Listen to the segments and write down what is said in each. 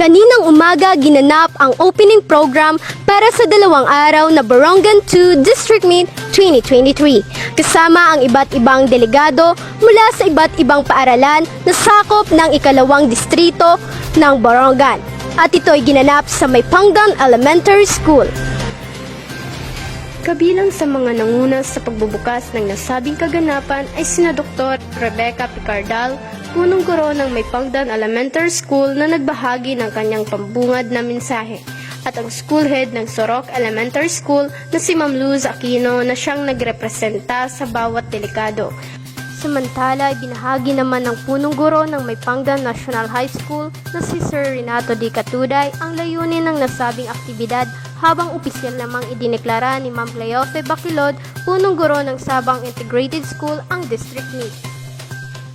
Kaninang umaga ginanap ang opening program para sa 2 araw na Borongan 2 District Meet 2023. Kasama ang iba't ibang delegado mula sa iba't ibang paaralan na sakop ng 2 distrito ng Borongan. At ito'y ginanap sa Maypangdan Elementary School. Kabilang sa mga nanguna sa pagbubukas ng nasabing kaganapan ay sina Dr. Rebecca Picardal, punong guro ng Maypangdan Elementary School na nagbahagi ng kanyang pambungad na mensahe, at ang school head ng Sorok Elementary School na si Ma'am Luz Aquino na siyang nagrepresenta sa bawat delegado. Samantala, ibinahagi naman ng punong guro ng Maypangdan National High School na si Sir Renato D. Catuday ang layunin ng nasabing aktibidad, habang opisyal namang idineklara ni Ma'am Cleofe Bacilod, punong guro ng Sabang Integrated School, ang district meet.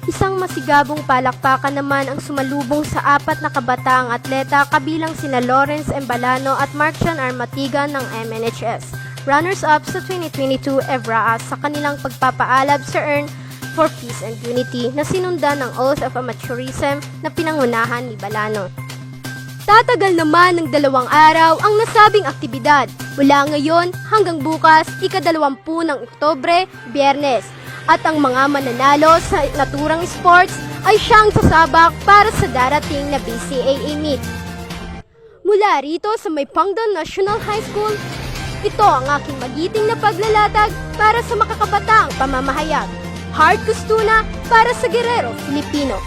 Isang masigabong palakpakan naman ang sumalubong sa 4 na kabataang atleta, kabilang sina Lawrence Embalano at Marcian Armatigan ng MNHS, runners-up sa 2022 EVRAAS sa kanilang pagpapaalab sa Earn for Peace and Unity na sinundan ng Oath of Amateurism na pinangunahan ni Balano. Tatagal naman ng 2 araw ang nasabing aktibidad mula ngayon hanggang bukas, ika-20 ng Oktubre, Biyernes, at ang mga mananalo sa naturang sports ay siyang sasabak para sa darating na BCAA meet. Mula rito sa Maypangdan National High School, ito ang aking magiting na paglalatag para sa makakabataang pamamahayag. Heart Costuna para sa Guerrero Filipino.